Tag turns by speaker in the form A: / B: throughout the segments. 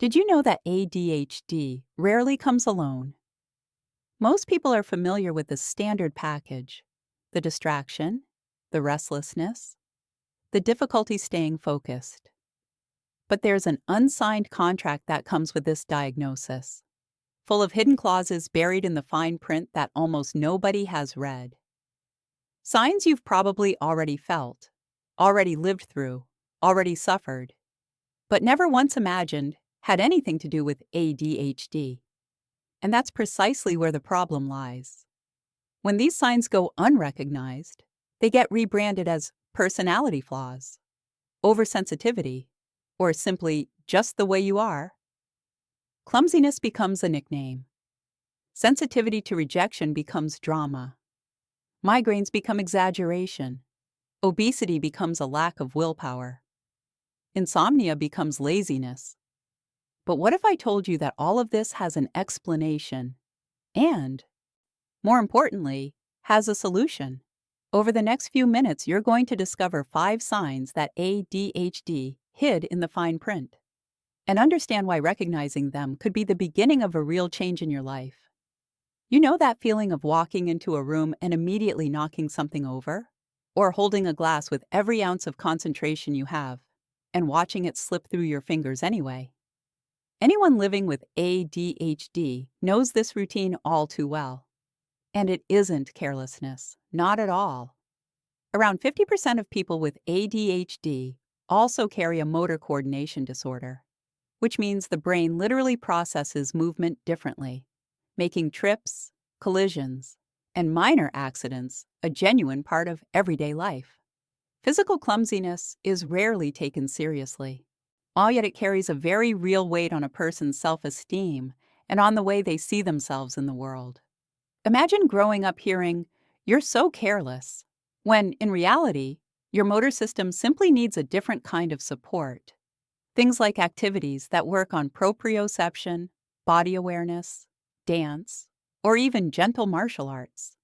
A: Did you know that ADHD rarely comes alone? Most people are familiar with the standard package: the distraction, the restlessness, the difficulty staying focused. But there's an unsigned contract that comes with this diagnosis, full of hidden clauses buried in the fine print that almost nobody has read. Signs you've probably already felt, already lived through, already suffered, but never once imagined had anything to do with ADHD. And that's precisely where the problem lies. When these signs go unrecognized, they get rebranded as personality flaws, oversensitivity, or simply just the way you are. Clumsiness becomes a nickname. Sensitivity to rejection becomes drama. Migraines become exaggeration. Obesity becomes a lack of willpower. Insomnia becomes laziness. But what if I told you that all of this has an explanation and, more importantly, has a solution? Over the next few minutes, you're going to discover 5 signs that ADHD hid in the fine print and understand why recognizing them could be the beginning of a real change in your life. You know that feeling of walking into a room and immediately knocking something over? Or holding a glass with every ounce of concentration you have and watching it slip through your fingers anyway? Anyone living with ADHD knows this routine all too well. And it isn't carelessness, not at all. Around 50% of people with ADHD also carry a motor coordination disorder, which means the brain literally processes movement differently, making trips, collisions, and minor accidents a genuine part of everyday life. Physical clumsiness is rarely taken seriously, all yet it carries a very real weight on a person's self-esteem and on the way they see themselves in the world. Imagine growing up hearing, "You're so careless," when, in reality, your motor system simply needs a different kind of support. Things like activities that work on proprioception, body awareness, dance, or even gentle martial arts.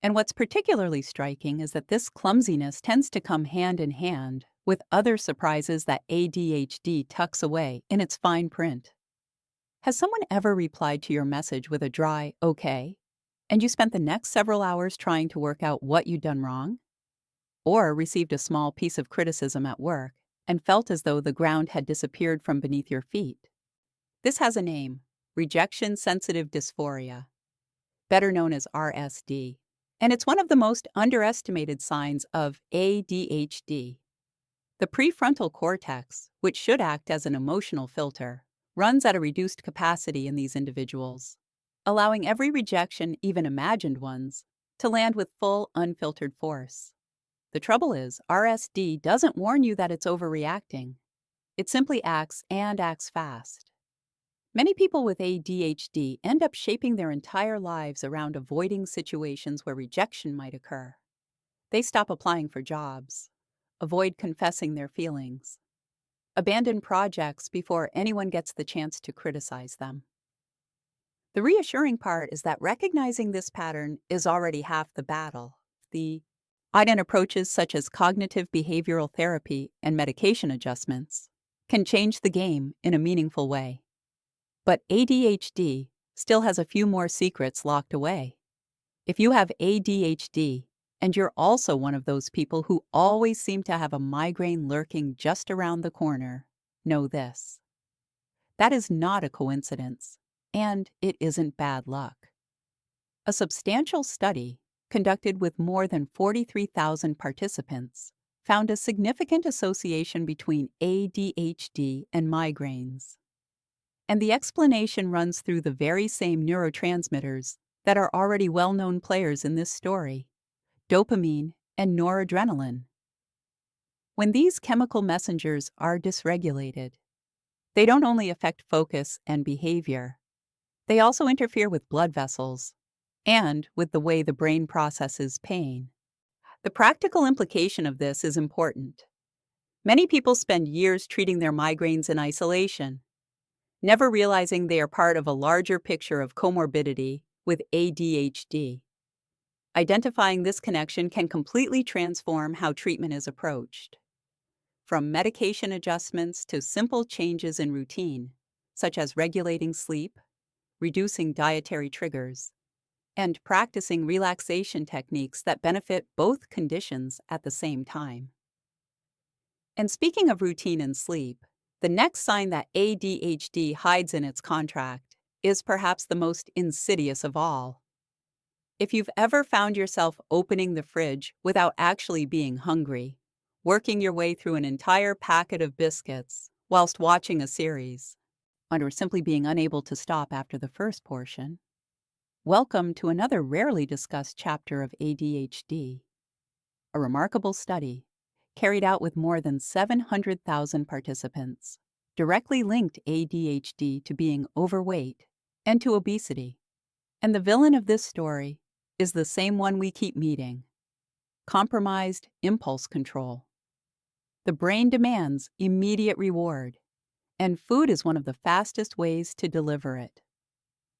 A: And what's particularly striking is that this clumsiness tends to come hand in hand with other surprises that ADHD tucks away in its fine print. Has someone ever replied to your message with a dry, "okay," and you spent the next several hours trying to work out what you'd done wrong? Or received a small piece of criticism at work and felt as though the ground had disappeared from beneath your feet? This has a name: rejection-sensitive dysphoria, better known as RSD. And it's one of the most underestimated signs of ADHD. The prefrontal cortex, which should act as an emotional filter, runs at a reduced capacity in these individuals, allowing every rejection, even imagined ones, to land with full, unfiltered force. The trouble is, RSD doesn't warn you that it's overreacting. It simply acts, and acts fast. Many people with ADHD end up shaping their entire lives around avoiding situations where rejection might occur. They stop applying for jobs, avoid confessing their feelings, abandon projects before anyone gets the chance to criticize them. The reassuring part is that recognizing this pattern is already half the battle. The Iden approaches such as cognitive behavioral therapy and medication adjustments can change the game in a meaningful way. But ADHD still has a few more secrets locked away. If you have ADHD, and you're also one of those people who always seem to have a migraine lurking just around the corner, know this: that is not a coincidence, and it isn't bad luck. A substantial study, conducted with more than 43,000 participants, found a significant association between ADHD and migraines. And the explanation runs through the very same neurotransmitters that are already well-known players in this story: dopamine and noradrenaline. When these chemical messengers are dysregulated, they don't only affect focus and behavior, they also interfere with blood vessels and with the way the brain processes pain. The practical implication of this is important. Many people spend years treating their migraines in isolation, never realizing they are part of a larger picture of comorbidity with ADHD. Identifying this connection can completely transform how treatment is approached. From medication adjustments to simple changes in routine, such as regulating sleep, reducing dietary triggers, and practicing relaxation techniques that benefit both conditions at the same time. And speaking of routine and sleep, the next sign that ADHD hides in its contract is perhaps the most insidious of all. If you've ever found yourself opening the fridge without actually being hungry, working your way through an entire packet of biscuits whilst watching a series, or simply being unable to stop after the first portion, welcome to another rarely discussed chapter of ADHD. A remarkable study, carried out with more than 700,000 participants, directly linked ADHD to being overweight and to obesity. And the villain of this story is the same one we keep meeting: compromised impulse control. The brain demands immediate reward, and food is one of the fastest ways to deliver it.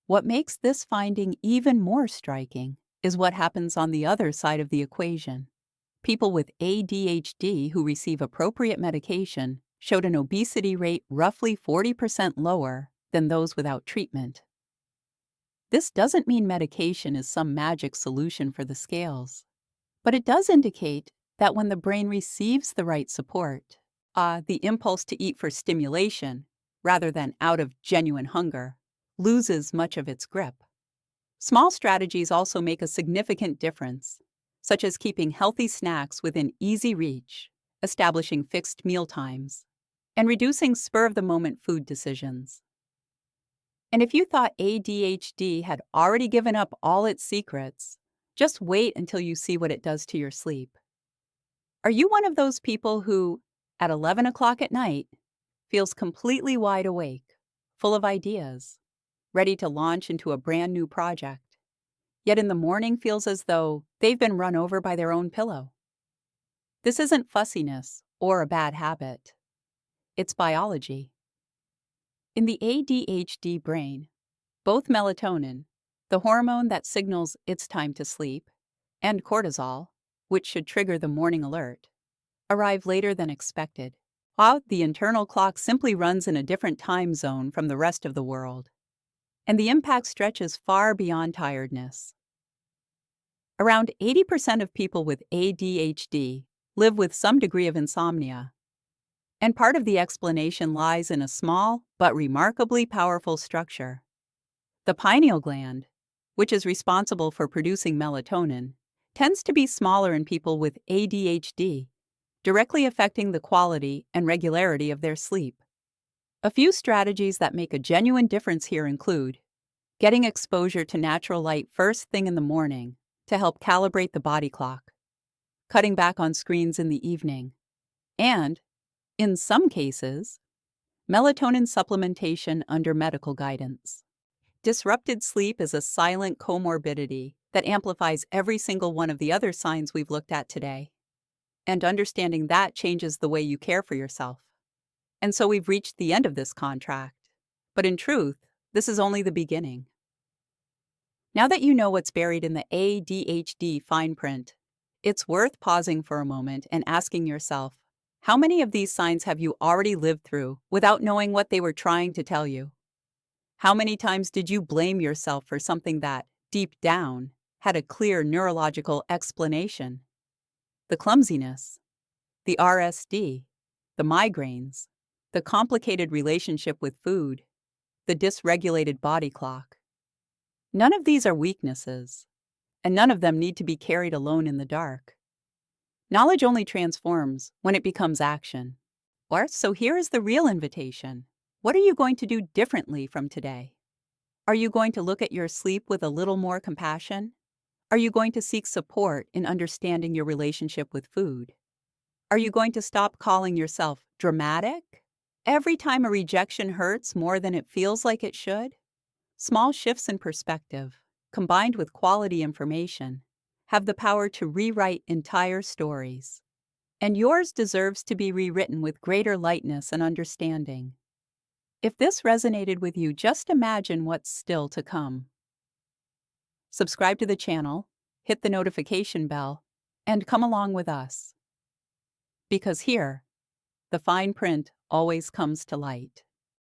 A: What makes this finding even more striking is what happens on the other side of the equation. People with ADHD who receive appropriate medication showed an obesity rate roughly 40% lower than those without treatment. This doesn't mean medication is some magic solution for the scales, but it does indicate that when the brain receives the right support, the impulse to eat for stimulation, rather than out of genuine hunger, loses much of its grip. Small strategies also make a significant difference, such as keeping healthy snacks within easy reach, establishing fixed meal times, and reducing spur-of-the-moment food decisions. And if you thought ADHD had already given up all its secrets, just wait until you see what it does to your sleep. Are you one of those people who, at 11 o'clock at night, feels completely wide awake, full of ideas, ready to launch into a brand new project, yet in the morning feels as though they've been run over by their own pillow? This isn't fussiness or a bad habit. It's biology. In the ADHD brain, both melatonin, the hormone that signals it's time to sleep, and cortisol, which should trigger the morning alert, arrive later than expected, while the internal clock simply runs in a different time zone from the rest of the world. And the impact stretches far beyond tiredness. Around 80% of people with ADHD live with some degree of insomnia. And part of the explanation lies in a small but remarkably powerful structure. The pineal gland, which is responsible for producing melatonin, tends to be smaller in people with ADHD, directly affecting the quality and regularity of their sleep. A few strategies that make a genuine difference here include getting exposure to natural light first thing in the morning to help calibrate the body clock, cutting back on screens in the evening, and, in some cases, melatonin supplementation under medical guidance. Disrupted sleep is a silent comorbidity that amplifies every single one of the other signs we've looked at today. And understanding that changes the way you care for yourself. And so we've reached the end of this contract. But in truth, this is only the beginning. Now that you know what's buried in the ADHD fine print, it's worth pausing for a moment and asking yourself, how many of these signs have you already lived through without knowing what they were trying to tell you? How many times did you blame yourself for something that, deep down, had a clear neurological explanation? The clumsiness, the RSD, the migraines, the complicated relationship with food, the dysregulated body clock. None of these are weaknesses, and none of them need to be carried alone in the dark. Knowledge only transforms when it becomes action. So here is the real invitation. What are you going to do differently from today? Are you going to look at your sleep with a little more compassion? Are you going to seek support in understanding your relationship with food? Are you going to stop calling yourself dramatic every time a rejection hurts more than it feels like it should? Small shifts in perspective, combined with quality information, have the power to rewrite entire stories. And yours deserves to be rewritten with greater lightness and understanding. If this resonated with you, just imagine what's still to come. Subscribe to the channel, hit the notification bell, and come along with us. Because here, the fine print always comes to light.